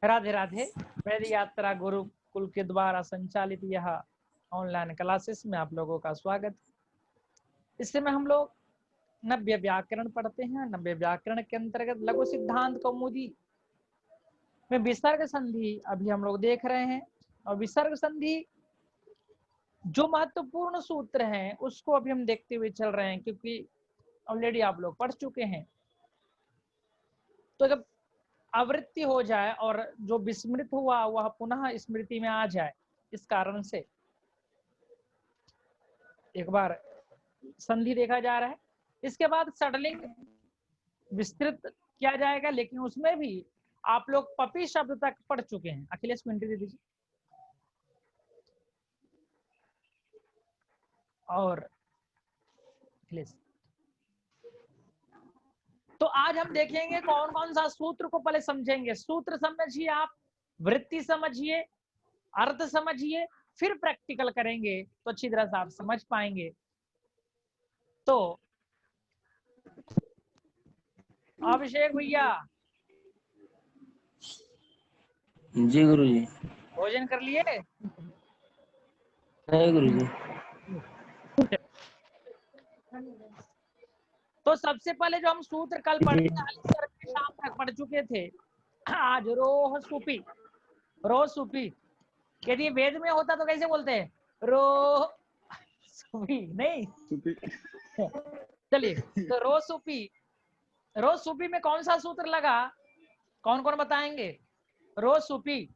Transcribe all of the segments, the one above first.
राधे राधे। वेद यात्रा गुरुकुल के द्वारा संचालित यह ऑनलाइन क्लासेस में आप लोगों का स्वागत। इस समय हम लोग नव्य व्याकरण पढ़ते हैं। नव्य व्याकरण के अंतर्गत लघु सिद्धांत कौमुदी में विसर्ग संधि अभी हम लोग देख रहे हैं, और विसर्ग संधि जो महत्वपूर्ण सूत्र हैं उसको अभी हम देखते हुए चल रहे हैं, क्योंकि ऑलरेडी आप लोग पढ़ चुके हैं। तो जब आवृत्ति हो जाए और जो विस्मृत हुआ वह पुनः स्मृति में आ जाए, इस कारण से एक बार संधि देखा जा रहा है। इसके बाद षडलिंग विस्तृत किया जाएगा, लेकिन उसमें भी आप लोग पपी शब्द तक पढ़ चुके हैं। अखिलेश को एंट्री दे दीजिए। और अखिलेश, तो आज हम देखेंगे कौन कौन सा सूत्र को पहले समझेंगे। सूत्र समझिए आप, वृत्ति समझिए, अर्थ समझिए, फिर प्रैक्टिकल करेंगे तो अच्छी तरह से आप समझ पाएंगे। तो अभिषेक भैया, जी गुरुजी। भोजन कर लिए? नहीं गुरुजी। तो सबसे पहले जो हम सूत्र कल पढ़े थे, शाम तक पढ़ चुके थे। आज रोह सुपी, रो सुपी। यदि वेद में होता तो कैसे बोलते हैं? रो सुपी नहीं। चलिए, तो रो सुपी, रो सुपी में कौन सा सूत्र लगा? कौन कौन बताएंगे? रो सुपी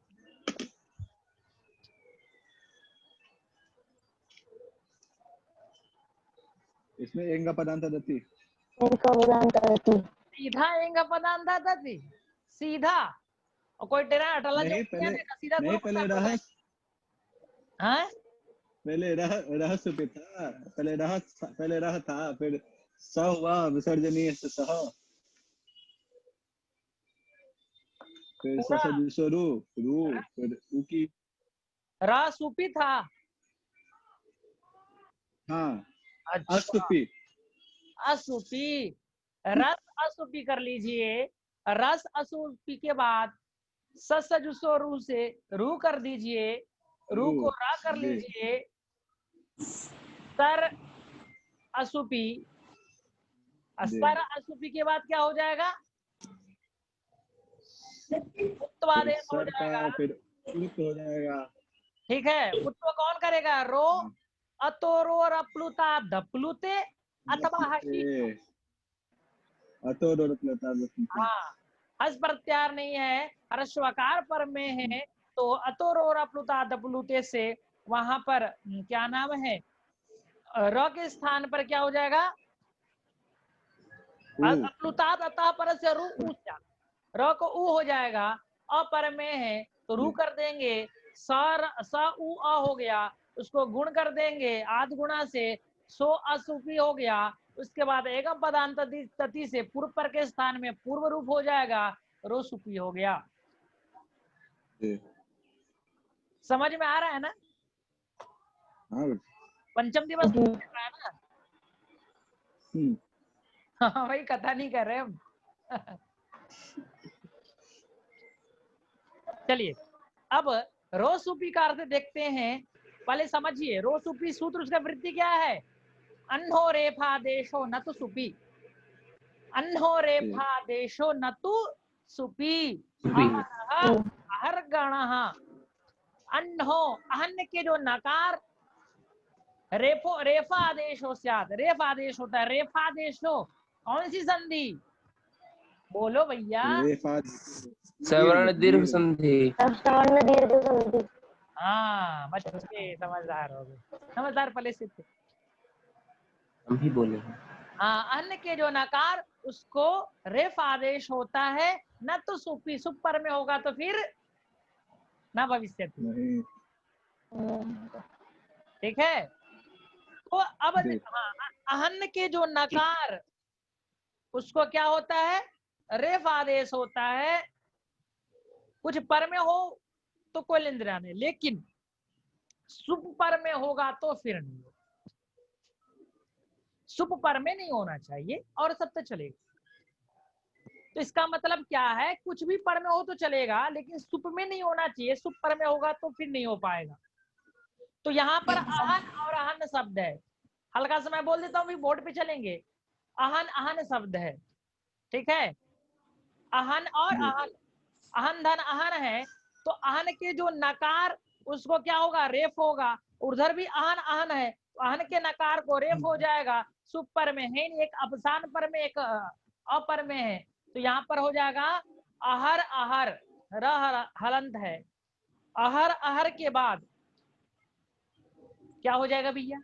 इसमें एंगा पदांतादति। सीधा एंगा पदांतादति, सीधा। और कोई टेरा अटला जो सीधा नहीं, पहले रह पहले रह सुपी था। पहले रह था, फिर स हुआ विसर्जनीय से सह, फिर ससजुसो रू, फिर उकी। रा सुपी था। हाँ, अच्छा, असुपी। असुपी, रस असुपी कर लीजिए। रस असुपी के बाद ससजुसो रू से रू कर दीजिए, रू को रा कर लीजिए। सर असुपी, सर असुपी के बाद क्या हो जाएगा? उत्तवादेश हो जाएगा। फिर उत हो जाएगा। ठीक है, उत्व कौन करेगा? रो, अतोरो रप्लुता दप्लुते अथवा हसी। हाँ, हस प्रत्यार नहीं है, ह्रस्वकार पर में है, तो अतोरो रप्लुता दप्लुते से वहां पर क्या नाम है, र के स्थान पर क्या हो जाएगा? अप्लुतात अतः पर से रू ऊ, र को ऊ हो जाएगा। अपर में है तो रू कर देंगे, स उ अ हो गया, उसको गुण कर देंगे आध गुणा से, सो असुपी हो गया। उसके बाद एकम पदांत तति से पूर्व पर के स्थान में पूर्व रूप हो जाएगा, रो सुपी हो गया। समझ में आ रहा है ना? पंचम दिवस रहा है ना? हाँ भाई, कथा नहीं कर रहे हम। चलिए, अब रोसुपी का अर्थ देखते हैं। पहले समझिए रोसुपी सूत्र, उसका वृत्ति क्या है? अन्हो रेफा देशो न तो सुपी, अन्हो रेफा देशो न तो सुपी, अहर गणः। अन्हो, अहन्य के जो नकार रेफो रेफा आदेश हो स्यात्, रेफ आदेश होता है। रेफा आदेश हो कौन सी संधि? बोलो भैया। सवर्ण दीर्घ संधि। हाँ, बच्चे समझदार हो गए, समझदार पहले से थे। हम भी बोले। हाँ, अन्न के जो नकार उसको रेफ आदेश होता है, न तो सुपी, सुप पर में होगा तो फिर न भविष्य। ठीक है, तो अब हाँ, अहन्न के जो नकार उसको क्या होता है? रेफ आदेश होता है। कुछ पर में हो तो कोई लेंद्रा नहीं, लेकिन सुप पर में होगा तो फिर नहीं होगा। सुप पर में नहीं होना चाहिए और सब तो चलेगा। तो इसका मतलब क्या है, कुछ भी पर में हो तो चलेगा, लेकिन सुप में नहीं होना चाहिए। सुप पर में होगा तो फिर नहीं हो पाएगा। तो यहाँ पर अहन और अहन शब्द है। हल्का सा मैं बोल देता हूँ, बोर्ड पे चलेंगे। अहन अहन शब्द है, ठीक है। अहन और अहन, अहन धन अहन है, तो अहन के जो नकार उसको क्या होगा, रेफ होगा। उधर भी अहन अहन है, तो अहन के नकार को रेफ हो जाएगा। सुप पर में है नहीं, एक अपसान पर में, एक अपर में है, तो यहाँ पर हो जाएगा अहर अहर, र हलंत है। अहर अहर के बाद क्या हो जाएगा भैया,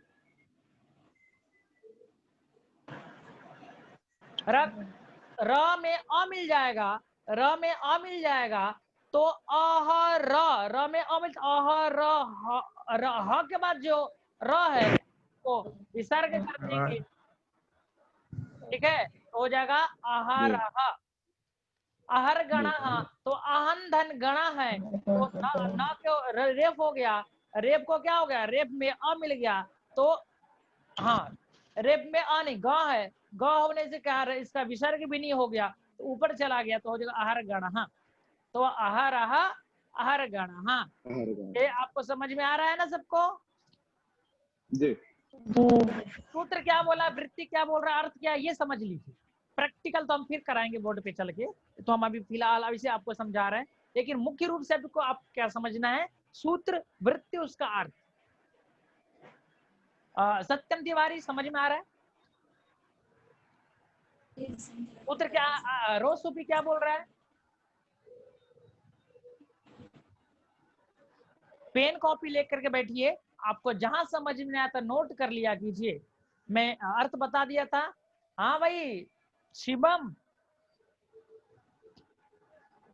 र में अ मिल जाएगा, र में अ मिल जाएगा, तो अह र में अ मिल, अह र ह के बाद जो र है वो विसर्ग कर देंगे, ठीक है। तो हो जाएगा अहर अहर गणा, तो अहन धन गणा है, तो न क्यों रेप हो गया, रेप को क्या हो गया, रेप में अ मिल गया, तो हाँ रेप में आ नहीं, ग है, ग होने से क्या है, इसका विसर्ग भी नहीं हो गया, तो ऊपर चला गया, तो हो जाएगा अहर गण। तो अहर अहर गण। ये आपको समझ में आ रहा है ना सबको जी। सूत्र क्या बोला, वृत्ति क्या बोल रहा है, अर्थ क्या है, ये समझ लीजिए। प्रैक्टिकल तो हम फिर कराएंगे बोर्ड पे चल के, तो हम अभी फिलहाल अभी से आपको समझा रहे हैं, लेकिन मुख्य रूप से आपको आप क्या समझना है, सूत्र वृत्ति उसका अर्थ। सत्यम तिवारी समझ में आ रहा है सूत्र क्या, रोज सूफी क्या बोल रहा है, पेन कॉपी लेकर के बैठिए, आपको जहां समझ में आता नोट कर लिया कीजिए। मैं अर्थ बता दिया था। हाँ भाई शिवम,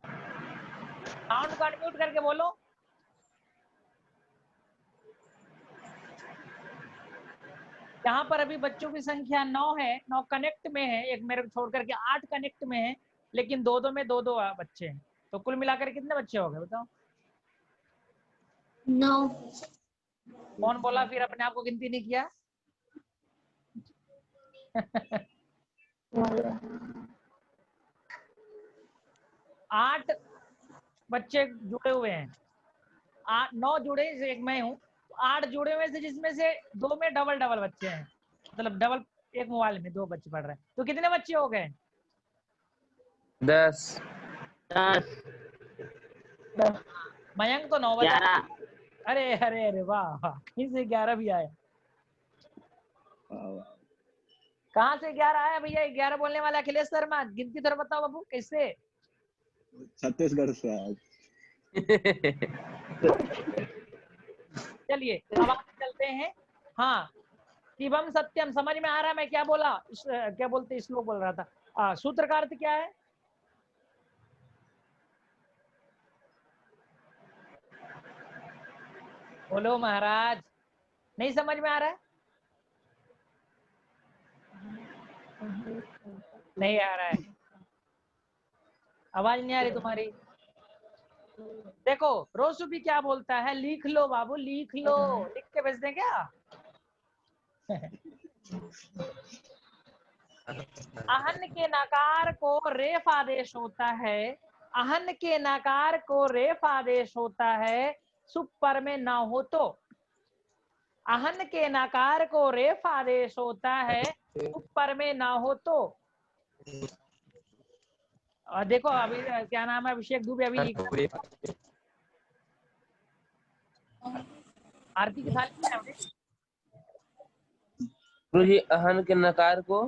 साउंड को अनम्यूट करके बोलो। यहाँ पर अभी बच्चों की संख्या 9 है, 9 कनेक्ट में है, एक मेरे को छोड़ करके 8 कनेक्ट में है, लेकिन दो दो में दो दो बच्चे हैं, तो कुल मिलाकर कितने बच्चे हो गए बताओ। 9। कौन बोला फिर अपने आप को गिनती नहीं किया? 8 बच्चे जुड़े हुए हैं, 9 जुड़े, एक मैं हूँ, 8 जुड़े हुए से जिसमें से 2 में डबल डबल बच्चे हैं, मतलब डबल, एक मोबाइल में 2 बच्चे पढ़ रहे हैं, तो कितने बच्चे हो गए? 10। मयंक तो 9 बता। अरे अरे अरे वाह वाह, कहीं से 11 भी आया। कहाँ से 11 आया भैया? 11 बोलने वाला अखिलेश शर्मा, गिनती थोड़ा बताओ बाबू कैसे। छत्तीसगढ़ से आज। चलिए अब आगे चलते हैं। हाँ शिवम सत्यम समझ में आ रहा है मैं क्या बोला, क्या बोलते श्लोक बोल रहा था। सूत्र का अर्थ क्या है? बोलो महाराज, नहीं समझ में आ रहा है? नहीं आ रहा है, आवाज नहीं आ रही तुम्हारी। देखो रोसू भी क्या बोलता है, लिख लो बाबू लिख लो, लिख के भेज दें क्या? अहन के नकार को रेफ आदेश होता है, अहन के नकार को रेफ आदेश होता है, सुप पर में ना हो तो। अहन के नकार को रेफ आदेश होता है, सुप पर में ना हो तो। देखो अभी क्या नाम है, अभिषेक दुबे अभी लिख, आरती की थाली में है। गुरु जी अहन के नकार को,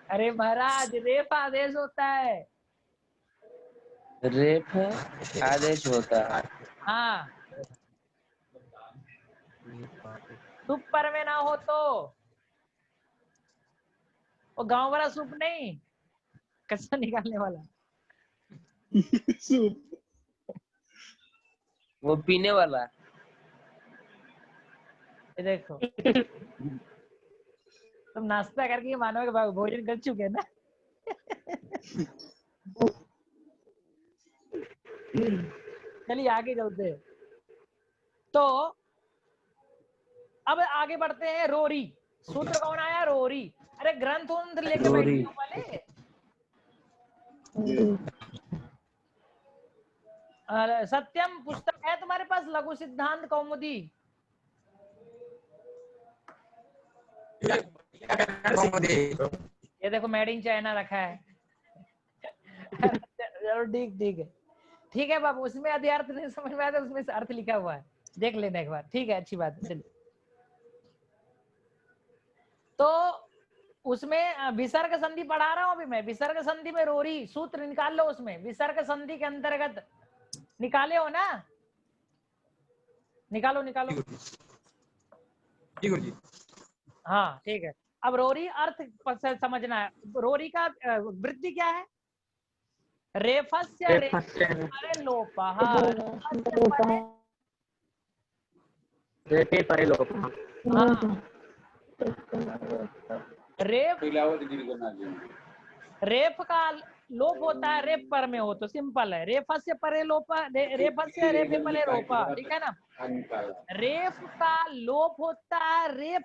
अरे महाराज रेफ आदेश होता है। रेफ आदेश होता है। हाँ सुप पर में ना हो तो, वो गांव वाला सूप नहीं, कच्चा निकालने वाला, वो पीने वाला। ये देखो तुम नाश्ता करके मानो कि भोजन कर चुके हैं ना। चलिए आगे चलते हैं। तो अब आगे बढ़ते हैं। रोरी सूत्र कौन आया? रोरी। अरे ग्रंथ उन्थ लेके बैठे रोरी। हो वाले, सत्यम पुस्तक है तुम्हारे पास, लघु सिद्धांत कौमुदी? ये देखो मेड इन चाइना रखा है। चलो ठीक ठीक है, ठीक है बाबू, उसमें यदि अर्थ नहीं समझ में आया तो उसमें अर्थ लिखा हुआ है, देख लेना एक बार, ठीक है, अच्छी बात है। चलिए, तो उसमें विसर्ग संधि पढ़ा रहा हूं अभी मैं। विसर्ग संधि में रोरी सूत्र निकाल लो, उसमें विसर्ग संधि के अंतर्गत निकाले हो ना? निकालो निकालो। हाँ ठीक है। अब रोरी अर्थ समझना है। रोरी का वृद्धि क्या है? रेफस्य रेफस्य लोपः। हाँ, रेफ का लोप होता है रेफ पर में हो तो सिंपल है। रेफस्य परे लोप, रेफस्य रेफे परे लोपा, ठीक है ना? रेफ का लोप होता है रेफ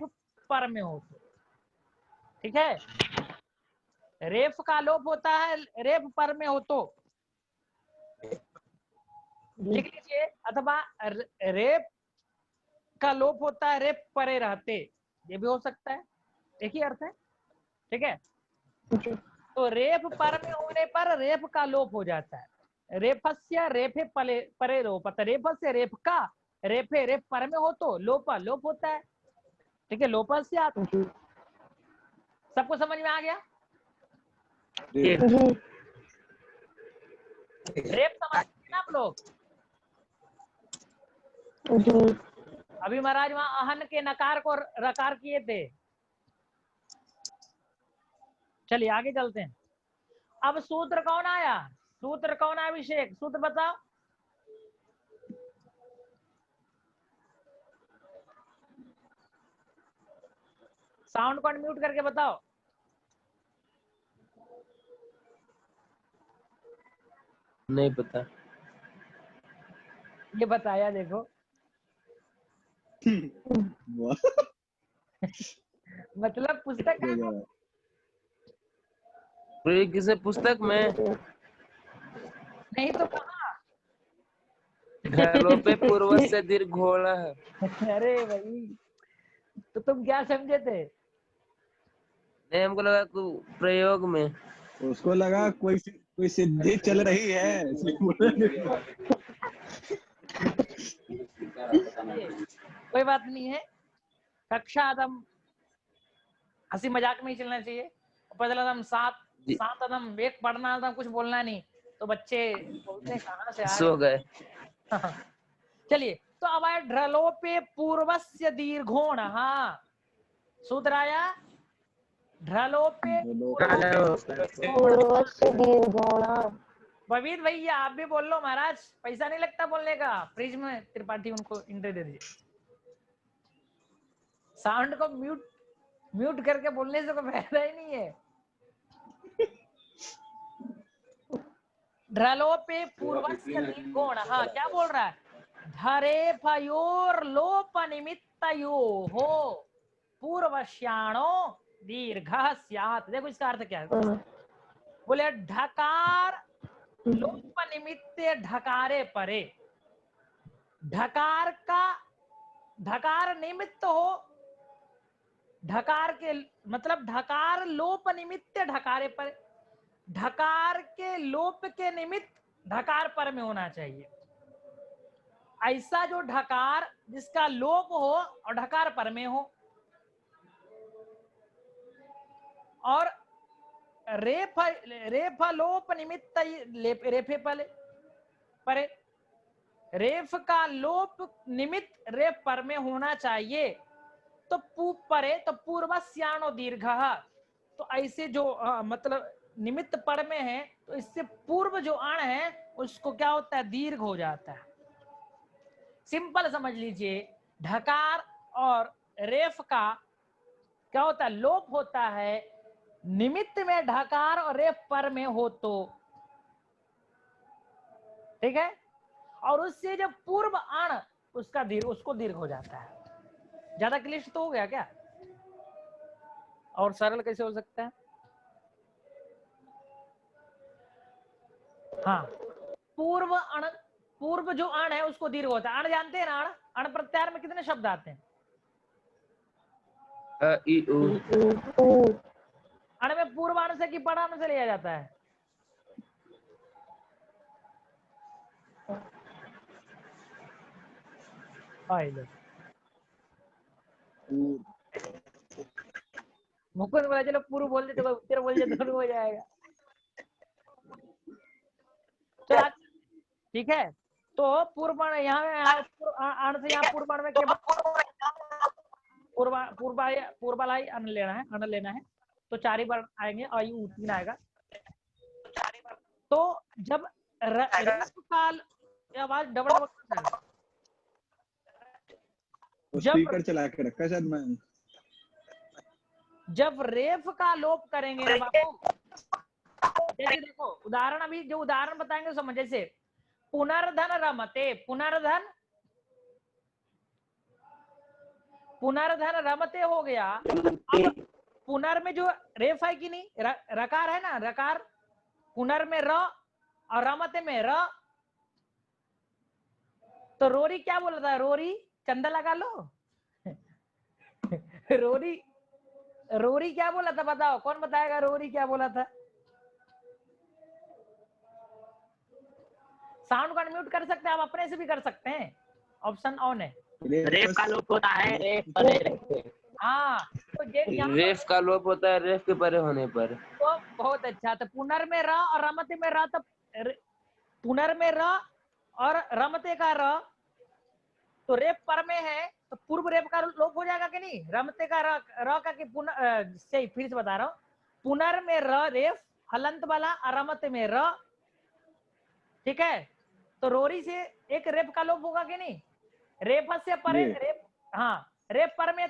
पर में हो तो, ठीक है? रेफ का लोप होता है रेफ पर में हो तो लिख लीजिए, अथवा रेफ का लोप होता है रेफ परे रहते, ये भी हो सकता है, एक ही अर्थ है, ठीक है? तो रेफ पर में होने पर रेफ का लोप हो जाता है। रेफस्य रेफे परे लोप, रेफस्य रेफ का रेफे रेफ पर में हो तो लोपा लोप होता है, ठीक है? लोपस्य। सबको समझ में आ गया? रेफ समझते ना आप लोग? अभी महाराज वहां अहन के नकार को रकार किए थे। चलिए आगे चलते हैं। अब सूत्र कौन आया? सूत्र कौन आया? अभिषेक, सूत्र बताओ। साउंड को अनम्यूट करके बताओ। नहीं पता। ये बताया देखो। मतलब पुस्तक है पूरी किसे पुस्तक में? नहीं तो कहा? ढलों पे पूर्व से दीर्घ घोड़ा है। अरे भाई, तो तुम क्या समझे थे? नहीं, हमको लगा प्रयोग में। उसको लगा कोई सिद्धि चल रही है इसलिए बोला। कोई बात नहीं है, कक्षा आदम हंसी मजाक में ही चलना चाहिए। पहला सात आदम एक पढ़ना था, कुछ बोलना नहीं, तो बच्चे बोलते कहाँ से आए। सो गए। चलिए, तो अब आए ढ्रलोपे पूर्वस्य दीर्घोण। हाँ, सूत्र आया ढ्रलोपे बबीर भैया, आप भी बोल लो महाराज, पैसा नहीं लगता बोलने का। फ्रिज में त्रिपाठी उनको इंट्री दे दीजिए। साउंड को म्यूट करके बोलने से कोई फायदा ही नहीं है। ढ्रलोपे पूर्वस्य दीर्घोण। हाँ, क्या बोल रहा है? धरे फयोर लोप निमित्तयो हो पूर्वश्याणो दीर्घ स्यात्। देखो इसका अर्थ क्या है। बोले ढकार लोप निमित्ते ढकारे परे, ढकार का ढकार निमित्त हो, ढकार के मतलब ढकार लोप निमित्त ढकारे पर, ढकार के लोप के निमित्त ढकार पर में होना चाहिए। ऐसा जो ढकार जिसका लोप हो और ढकार पर में हो, और रेफ लोप निमित्त रेफे परे, रेफ का लोप निमित्त रेफ पर में होना चाहिए। तो परे तो पूर्वस्याणो दीर्घ, तो ऐसे जो मतलब निमित्त पर में है तो इससे पूर्व जो अण है उसको क्या होता है? दीर्घ हो जाता है। सिंपल समझ लीजिए, ढकार और रेफ का क्या होता है? लोप होता है निमित्त में ढकार और रेफ पर में हो तो, ठीक है? और उससे जब पूर्व अण उसका उसको दीर्घ हो जाता है। ज्यादा क्लिष्ट तो हो गया क्या? और सरल कैसे हो सकता है? हाँ, पूर्व अण, पूर्व जो अण है उसको दीर्घ होता है। अण जानते हैं ना, अण, अण प्रत्याहार में कितने शब्द आते हैं? अ ई उ। अण में पूर्व अण से कि पर अण से लिया जाता है? लो मुकुंद बोला चलो पूर्व बोल दे तो उत्तर बोल दे, दोनों हो जाएगा। चलो ठीक है, तो पूर्व यहाँ अण से यहाँ पूर्व में केवल पूर्वालाई अन्न लेना है, तो 4 ही बार आएंगे और यू 3 आएगा। तो जब रेफ काल, आवाज डबल डबल स्पीकर चला के रखा शायद मैं। जब रेफ का लोप करेंगे ना बाबू, जैसे देखो उदाहरण, अभी जो उदाहरण बताएंगे समझ, जैसे पुनर्धन रमते, पुनर्धन रमते हो गया। अब पुनर में जो रेफ है कि नहीं, रकार है ना, रकार, पुनर में र और रमते में र, तो रोरी क्या बोला था? रोरी, चंदा लगा लो। रोरी क्या बोला था बताओ, कौन बताएगा रोरी क्या बोला था? साउंड को अनम्यूट कर सकते हैं आप, अपने से भी कर सकते हैं, ऑप्शन ऑन है। रेफ का लोप होता है, रेफ। हाँ, तो रेफ का लोप होता है रेफ के परे होने पर। तो बहुत अच्छा, तो पुनर में र और रमते में र, तो पुनर में र और रमते का र, तो रेप पर में है, तो पूर्व रेप का लोप हो जाएगा कि नहीं? रमते का र का, कि सही, फिर से बता रहा हूँ, पुनर में र रेफ हलंत वाला, और रमते में र, ठीक है? तो रोरी से एक रेप का लोप होगा कि नहीं? रेप से परे रेप, हाँ, रेप पर में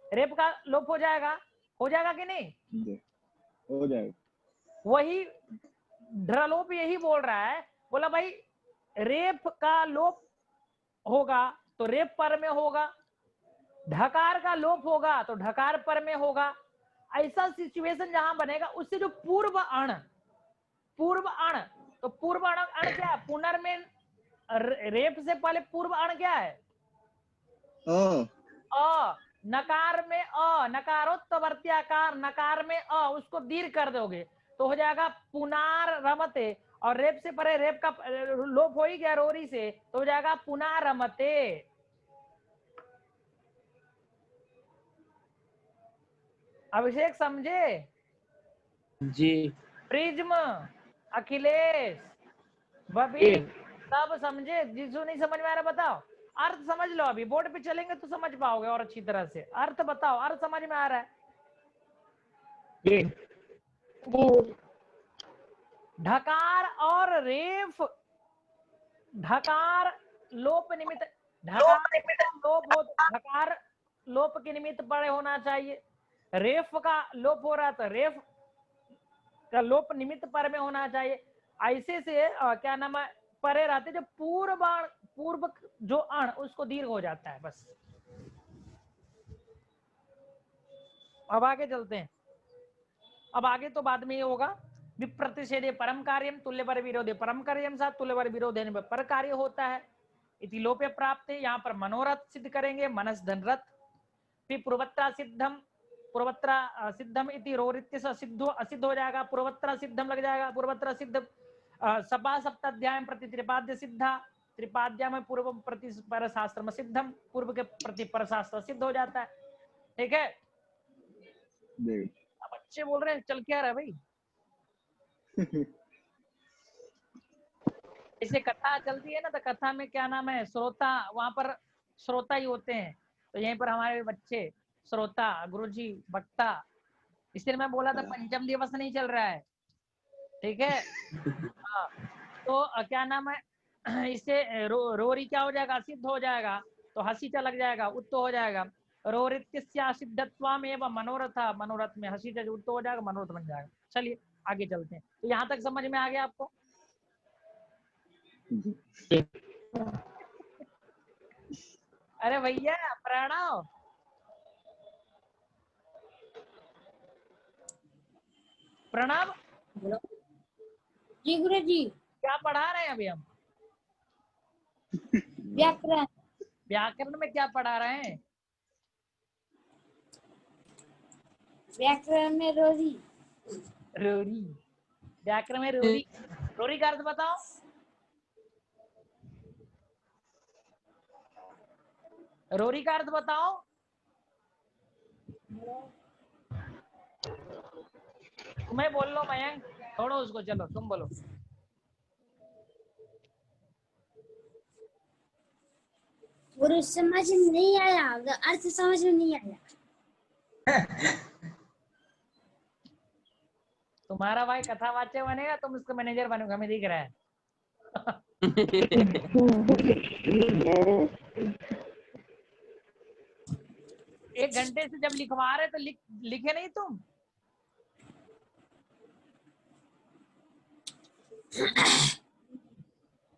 रेप का लोप हो जाएगा कि नहीं? हो जाएगा। वही ढ्रलोप यही बोल रहा है, बोला भाई रेप का लोप होगा तो रेप पर में होगा, ढकार का लोप होगा तो ढकार पर में होगा। ऐसा सिचुएशन जहां बनेगा, उससे जो पूर्व अण, तो पूर्व अण क्या है? पुनर में रेप से पहले पूर्व अण क्या है? अ। नकार में अ, नकारोत्तवर्ती आकार, नकार में अ, उसको दीर्घ कर दोगे तो हो जाएगा पुनार रमते, और रेप से परे रेप का लोप हो ही गया रोरी से, तो हो जाएगा पुनारमते। अभिषेक समझे? जी। प्रिज्म, अखिलेश, बबी, सब समझे? जिसको नहीं समझ में आ रहा बताओ, अर्थ समझ लो, अभी बोर्ड पे चलेंगे तो समझ पाओगे और अच्छी तरह से। अर्थ बताओ, अर्थ समझ में आ रहा है? ढकार और रेफ, ढकार लोप निमित्त, ढकार लोप के निमित्त पड़े होना चाहिए। रेफ का लोप हो रहा था, रेफ का लोप निमित्त पर में होना चाहिए। ऐसे से क्या नाम है, परे रहते, जो पूर्व जो अण उसको दीर्घ हो जाता है, बस। अब आगे चलते हैं। अब आगे तो बाद में ये होगा, विप्रतिषेधे परम कार्यम, तुल्य पर विरोधे परम कार्यम, साथ तुल्य पर विरोधे पर कार्य होता है। इति लोपे प्राप्त है, यहाँ पर मनोरथ सिद्ध करेंगे, मनस धनरथ। फिर पूर्वत्रा सिद्धम, पूर्वत्रा सिद्धम इति रोरित्य से असिद्ध हो जाएगा, पूर्वत्रा सिद्धम लग जाएगा, पूर्वत्रा सिद्ध सपा सप्ताध्याय प्रति त्रिपाद्य सिद्धा, त्रिपाद्या में पूर्व प्रति पर शास्त्र में सिद्धम, पूर्व के प्रति पर शास्त्र सिद्ध हो जाता है। ठीक है, अब बच्चे बोल रहे हैं चल क्या रहा है भाई? जैसे कथा चलती है ना, तो कथा में क्या नाम है, श्रोता, वहां पर श्रोता ही होते हैं, तो यहीं पर हमारे बच्चे श्रोता, गुरुजी वक्ता। इसलिए मैं बोला था पंचम दिवस नहीं चल रहा है, ठीक है? हाँ, तो क्या नाम है, इससे रोरी क्या हो जाएगा, सिद्ध हो जाएगा, तो हसीचा लग जाएगा, उत्त हो जाएगा। रोरित्य सिद्धत्वाम एवं मनोरथ, मनोरथ में हसीचा जो उत्त हो जाएगा, मनोरथ बन जाएगा। चलिए आगे चलते हैं। तो यहाँ तक समझ में आ गया आपको? अरे भैया प्रणव, प्रणव, जी गुरु जी। क्या पढ़ा रहे हैं अभी हम? व्याकरण। व्याकरण में क्या पढ़ा रहे हैं? व्याकरण में रोरी। रोरी। व्याकरण में रोरी। रोरी का अर्थ बताओ। रोरी का अर्थ बताओ। तुम्हें बोल लो मयंक, छोड़ो उसको, चलो तुम बोलो। गुरु समझ नहीं आया, अर्थ समझ में नहीं आया। तुम्हारा भाई कथावाचक बनेगा, तुम इसका मैनेजर बनोगे, हमें दिख रहा है। एक घंटे से जब लिखवा रहे तो लिखे नहीं तुम?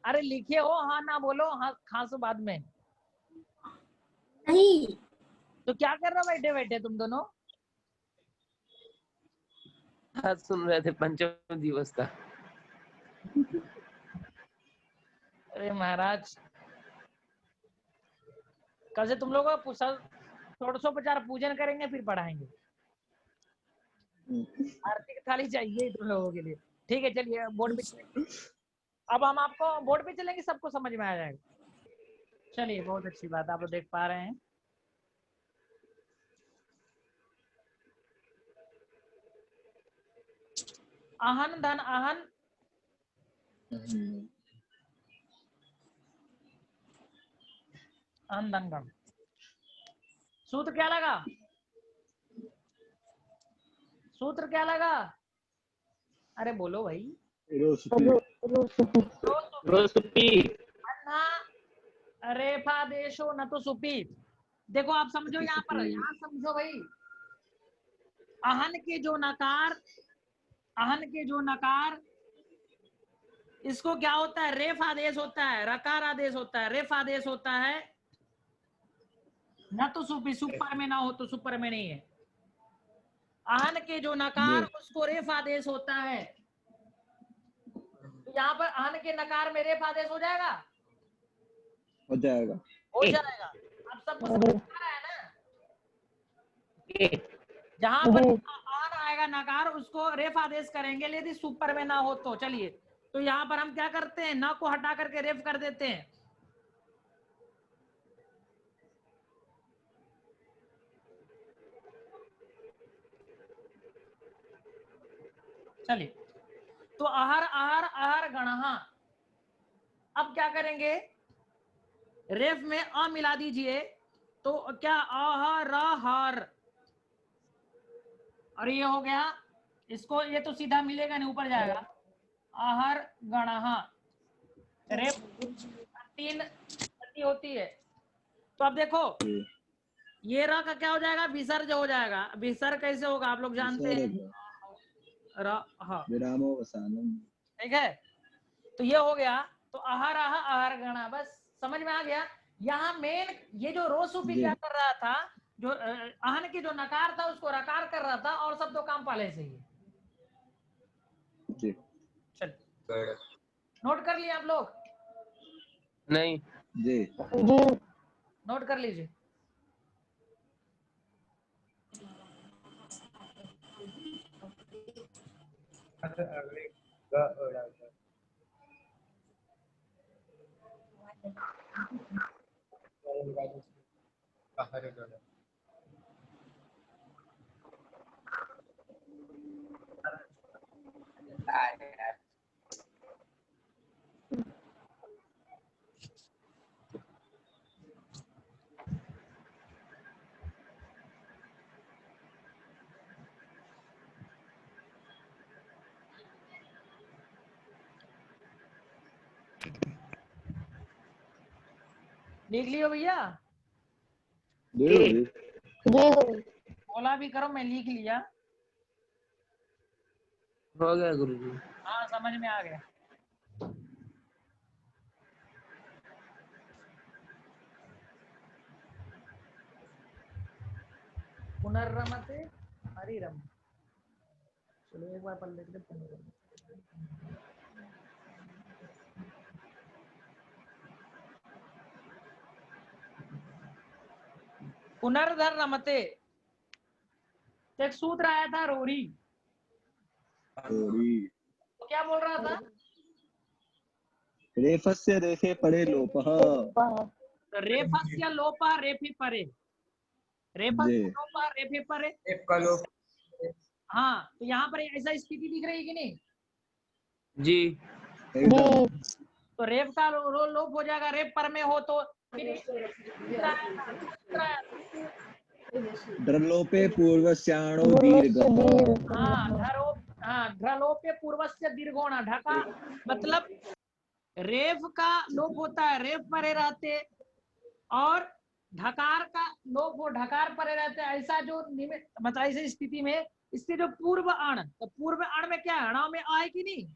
अरे लिखे हो, हाँ ना बोलो, हाँ खासो बाद में। नहीं। तो क्या कर रहे हो बैठे बैठे तुम दोनों? आज सुन रहे थे पंचम दिवस का। अरे महाराज, कल से तुम लोगों का 1650 पूजन करेंगे, फिर पढ़ाएंगे। आरती की थाली चाहिए तुम लोगों के लिए। ठीक है, चलिए बोर्ड पे चलेंगे। अब हम आपको बोर्ड पे चलेंगे, सबको समझ में आ जाएगा। चलिए, बहुत अच्छी बात, आप लोग देख पा रहे हैं। आहन धन आहन, आहन धन गण। सूत्र क्या लगा? सूत्र क्या लगा? अरे बोलो भाई। रोसुपी। अन्ना रेफा देशो न तो सुपी। देखो आप समझो, यहाँ पर यहाँ समझो भाई। आहन के जो नकार, आहन के जो नकार, इसको क्या होता है? रेफ आदेश होता है, रकार आदेश होता है, रेफ आदेश होता है। न तो सुपी, सुपर में ना हो तो सुपर में नहीं है। आहन के जो नकार, उसको रेफ आदेश होता है। तो यहाँ पर आहन के नकार में रेफ आदेश हो जाएगा। हो जाएगा। हो जाएगा। अब सबको समझ में आ रहा है ना? जहां पर आन आएगा नकार, उसको रेफ आदेश करेंगे, यदि सुपर में ना हो तो। चलिए, तो यहाँ पर हम क्या करते हैं? न को हटा करके रेफ कर देते हैं। चलिए, तो आहार आहार आहार गणहा। अब क्या करेंगे? रेफ में अ मिला दीजिए, तो क्या आहार आहार, और ये हो गया। इसको ये तो सीधा मिलेगा नहीं, ऊपर जाएगा। आहार गणहा। रेफ 3 गति होती है। तो अब देखो, ये र का क्या हो जाएगा? विसर्ज हो जाएगा। विसर्ग कैसे होगा आप लोग जानते हैं। र ह, विरामोवसानम। ठीक है। तो ये हो गया। तो आहार आह आहार गणा, बस समझ में आ गया। यहाँ मेन ये जो रोसुपी क्या कर रहा था, जो आहन की जो नकार था उसको रकार कर रहा था, और सब तो काम पहले से ही। जी। चल, नोट कर लिए आप लोग? नहीं। जी। नोट कर लीजिए। लिख लियो भैया। बोला भी करो, मैं लिख लिया। हो गया गुरुजी। हाँ, समझ में आ गया। पुनर्रमते हरिरम। चलो एक बार पढ़ लेते हैं। पुनर्धर रमते, तो एक सूत्र आया था रोरी, रोरी तो क्या बोल रहा था? रेफस्य रेफे परे लोपः। तो रेफस्य लोपा रेफे परे, रेफस्य जी लोपा रेफे परे। रेफ का लोप। हाँ, तो यहाँ पर ऐसा स्थिति दिख रही है कि नहीं? जी एकदम। तो रेफ का लोप हो जाएगा, रेफ पर में हो तो फिर दूसरा आएगा, दूसरा आएगा। ड्रलोपे पूर्वस्याणो दीर्घः। हाँ, ढ्रलोपे पूर्वस्य दीर्घोणा, ढका मतलब रेफ का लोप होता है, रेफ परे रहते, और ढकार का लोप हो ढकार परे रहते। ऐसा जो मतलब ऐसी स्थिति में इससे जो पूर्व अण, तो पूर्व अण में क्या है, अणाव में आ है कि नहीं?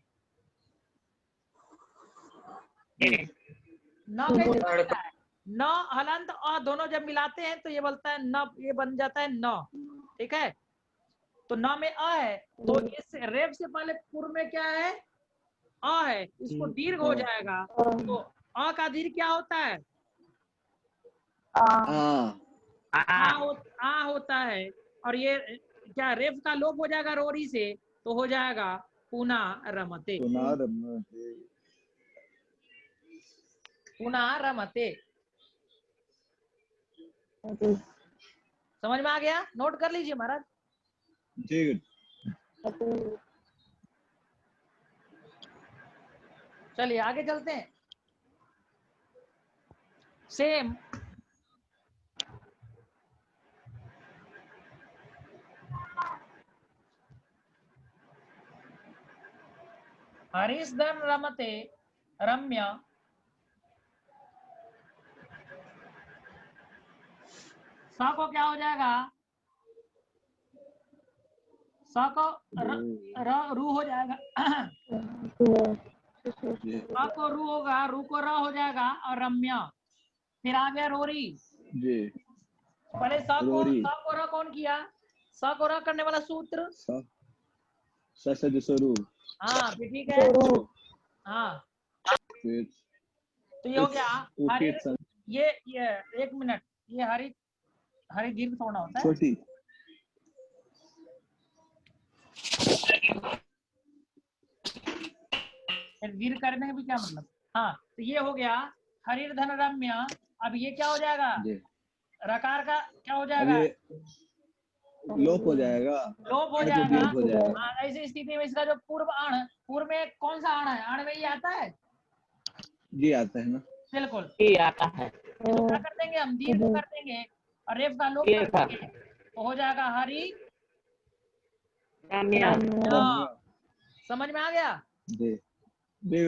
न कैसे बनता है? न हलंत और दोनों जब मिलाते हैं तो ये बोलता है न, ये बन जाता है न। ठीक है, तो न में अ है, तो इस रेफ से पहले पूर्व में क्या है, अ है, इसको दीर्घ हो जाएगा। तो अ का दीर्घ क्या होता है? आ होता है। और ये क्या रेफ का लोप हो जाएगा रोरी से, तो हो जाएगा पुनः रमते, पुनर्रमते। पुनः रमते। समझ में आ गया? नोट कर लीजिए महाराज। जी चलिए आगे चलते हैं। सेम हरीशधन रमते रम्य, स को क्या हो जाएगा, स को रू हो जाएगा, स को रू होगा, रू को र हो जाएगा, और रम्य। फिर आ गया रोरी। जी पहले स रोरी। को र कौन किया? स को र करने वाला सूत्र, ससज स्वरूप। हाँ फिर ठीक है। हाँ, फिर तो ये हो गया हरि, उपीत सन ये एक मिनट, ये हरि, हरि दीर्घ थोड़ा होता है। छोटी। दीर्घ करने का भी क्या मतलब? हाँ, तो ये हो गया हरिर धन रम्य। अब ये क्या हो जाएगा, जी रकार का क्या हो अब जाएगा, ये लोप हो जाएगा। लोप हो अण को जाएगा। दीर्घ हो जाएगा। हाँ, ऐसी स्थिति में इसका जो पूर्व अण, पूर्व में कौन सा अण है, अण में ये आता है, जी आता है ना। बिल्कुल। ये आता है। तो क्या कर देंगे हम, दीर्घ कर देंगे और रेफ का लोप कर देंगे, तो हो जाएगा हरि रम्य। रम्य। समझ में आ गया? जी जी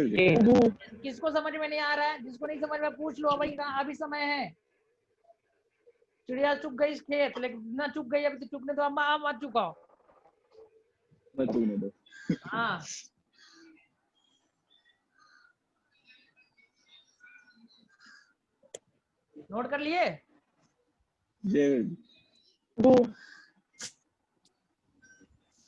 किसको समझ में नहीं आ रहा है? जिसको नहीं समझ में पूछ लो, भाई अभी समय है। चिड़िया चुग गई इस खेत, लेकिन ना चुग गई, अभी तो चुगने तो अम्मा मत चुकाओ। मत चुगने दो। हाँ, नोट कर लिए? जी